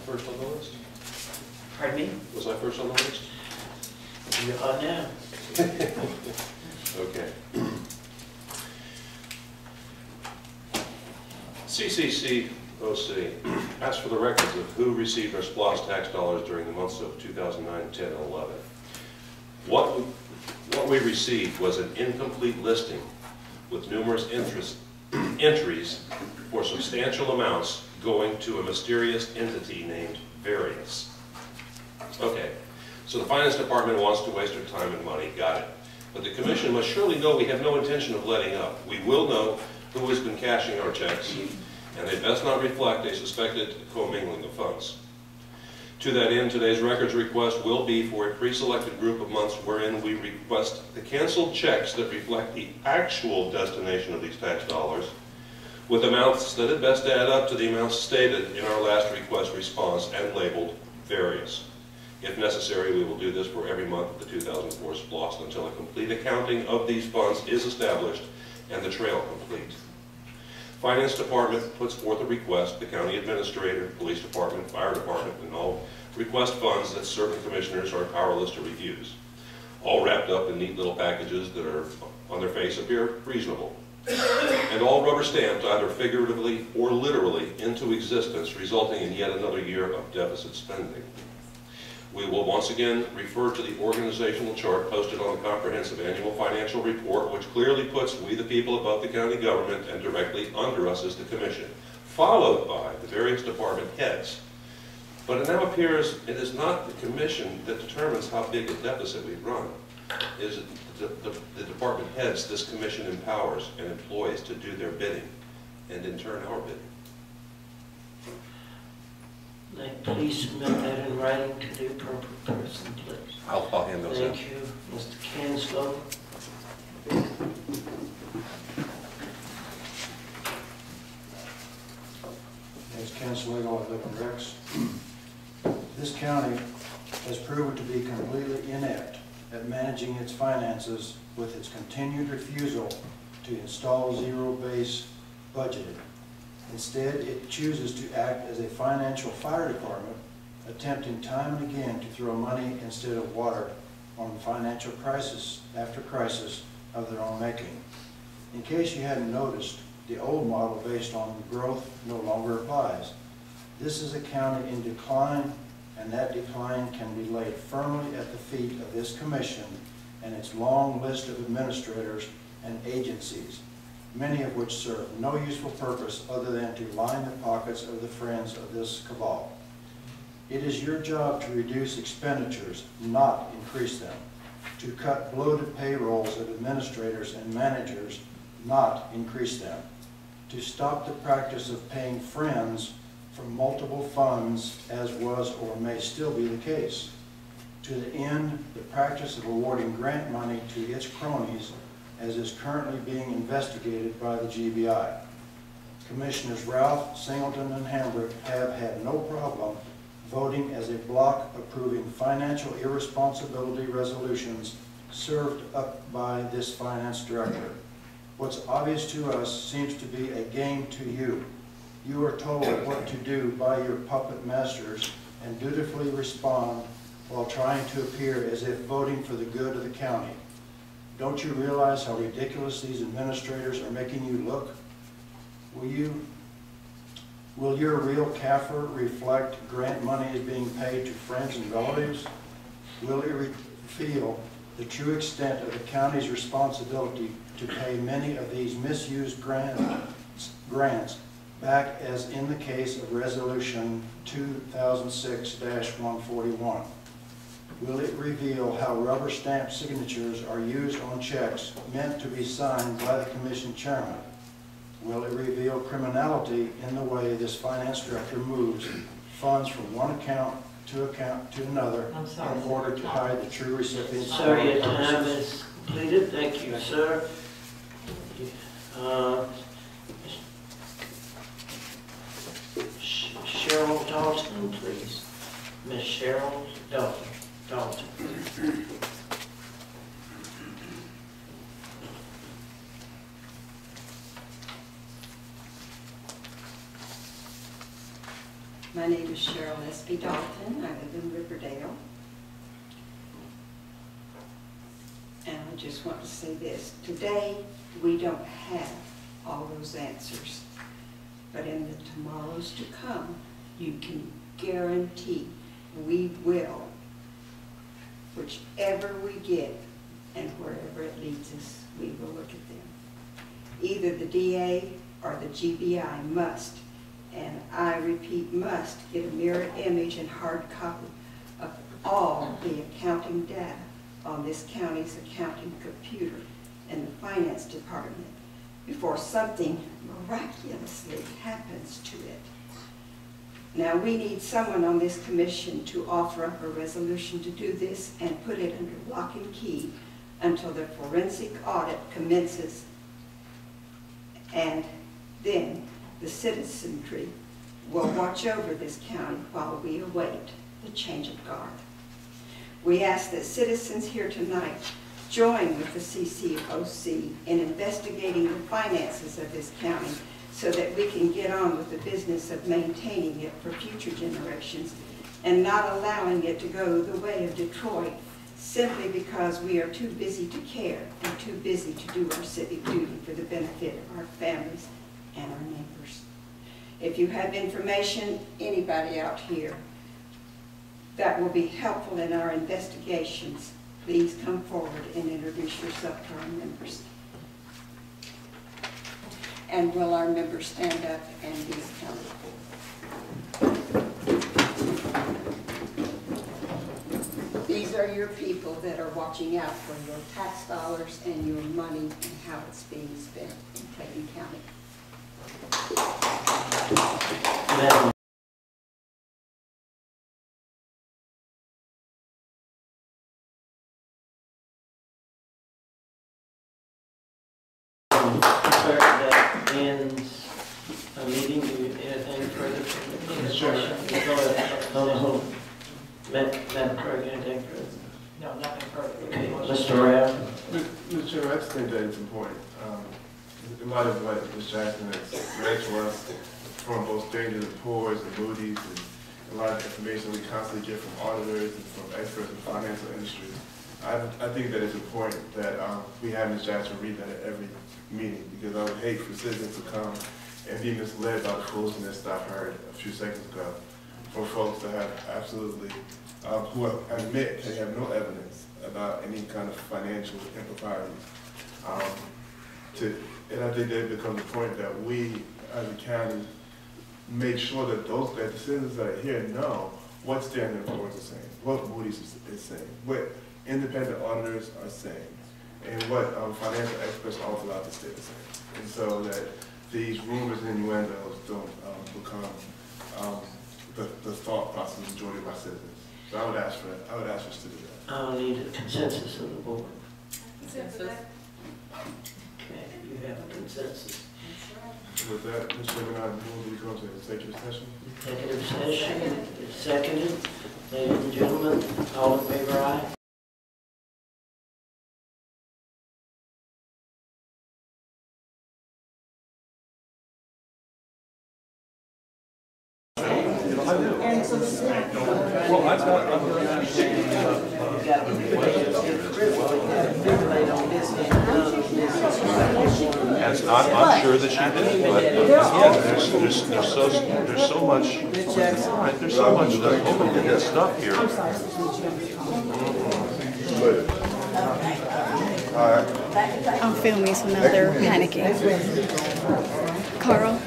first on the list? Pardon me? Was I first on the list? You are now. Okay. CCCOC asks for the records of who received our SPLOST tax dollars during the months of 2009, 10, and 11. What we received was an incomplete listing with numerous entries for substantial amounts going to a mysterious entity named Various. Okay, so the Finance Department wants to waste their time and money, got it. But the Commission must surely know we have no intention of letting up. We will know who has been cashing our checks, and they best not reflect a suspected commingling of funds. To that end, today's records request will be for a pre-selected group of months wherein we request the canceled checks that reflect the actual destination of these tax dollars, with amounts that at best add up to the amounts stated in our last request response and labeled various. If necessary, we will do this for every month of the 2004 SPLOST until a complete accounting of these funds is established and the trail complete. Finance Department puts forth a request, the County Administrator, Police Department, Fire Department, and all request funds that certain commissioners are powerless to refuse. All wrapped up in neat little packages that are, on their face, appear reasonable. And all rubber stamped either figuratively or literally into existence, resulting in yet another year of deficit spending. We will once again refer to the organizational chart posted on the Comprehensive Annual Financial Report, which clearly puts we the people above the county government and directly under us is the Commission, followed by the various department heads. But it now appears it is not the Commission that determines how big a deficit we run. It is the department heads this Commission empowers and employs to do their bidding, and in turn our bidding. Please submit that in writing to the appropriate person, please. I'll hand those out. Thank you, Mr. Canslow. As Councilor, I live in Rex. This county has proven to be completely inept at managing its finances with its continued refusal to install zero-based budgeting. Instead, it chooses to act as a financial fire department, attempting time and again to throw money instead of water on the financial crisis after crisis of their own making. In case you hadn't noticed, the old model based on growth no longer applies. This is a county in decline, and that decline can be laid firmly at the feet of this Commission and its long list of administrators and agencies, many of which serve no useful purpose other than to line the pockets of the friends of this cabal. It is your job to reduce expenditures, not increase them, to cut bloated payrolls of administrators and managers, not increase them, to stop the practice of paying friends from multiple funds as was or may still be the case, to the end the practice of awarding grant money to its cronies as is currently being investigated by the GBI. Commissioners Ralph, Singleton, and Hambrick have had no problem voting as a block approving financial irresponsibility resolutions served up by this finance director. What's obvious to us seems to be a game to you. You are told what to do by your puppet masters and dutifully respond while trying to appear as if voting for the good of the county. Don't you realize how ridiculous these administrators are making you look? Will your real CAFR reflect grant money is being paid to friends and relatives? Will it reveal the true extent of the county's responsibility to pay many of these misused grants back, as in the case of Resolution 2006-141? Will it reveal how rubber stamp signatures are used on checks meant to be signed by the Commission Chairman? Will it reveal criminality in the way this finance director moves funds from one account to another in order to hide the true recipients? Sir, your time is completed. Thank you, sir. Cheryl Dalton, please. Miss Cheryl Dalton. My name is Cheryl Espy Dalton. I live in Riverdale. And I just want to say this. Today, we don't have all those answers. But in the tomorrows to come, you can guarantee we will, whichever we get and wherever it leads us, we will look at them. Either the DA or the GBI must, and I repeat must, get a mirror image and hard copy of all the accounting data on this county's accounting computer in the finance department before something miraculously happens to it. Now, we need someone on this commission to offer up a resolution to do this and put it under lock and key until the forensic audit commences, and then the citizenry will watch over this county while we await the change of guard. We ask that citizens here tonight join with the CCCOC in investigating the finances of this county so that we can get on with the business of maintaining it for future generations and not allowing it to go the way of Detroit simply because we are too busy to care and too busy to do our civic duty for the benefit of our families and our neighbors. If you have information, anybody out here, that will be helpful in our investigations, please come forward and introduce yourself to our members. And will our members stand up and be accountable? These are your people that are watching out for your tax dollars and your money and how it's being spent in Clayton County. Madam Clerk, that ends a meeting. Do you have anything further? Sure. Go ahead. Hold on. Madam Clerk, anything further? No, nothing further. Okay, Mr. Rao. Mr. Chairman, I just think that it's important. In light of what Ms. Jackson has read to us from both Standard & Poor's and Moody's, and a lot of information we constantly get from auditors and from experts in the financial industry, I think that it's important that we have Ms. Jackson read that at every meeting, because I would hate for citizens to come and be misled by the foolishness that I heard a few seconds ago from folks that have absolutely, who admit they have no evidence about any kind of financial improprieties. And I think that it becomes a point that we, as a county, make sure that that the citizens that are here know what Standard & Poor's is saying, what Moody's is saying, what independent auditors are saying, and what financial experts all throughout the state are saying. And so that these rumors and innuendos don't become the thought process of the majority of our citizens. So I would ask for that. I would ask us to do that. I'll need a consensus of the board. Consensus? Okay, you have a consensus. With that, Mr. Chairman, I move we go to executive session. Executive session is seconded. Ladies and gentlemen, all in favor, aye. I'm sure that she did, but there's so much, right, there's so much overlooked stuff here. I'm filming, so now they're panicking. Carl?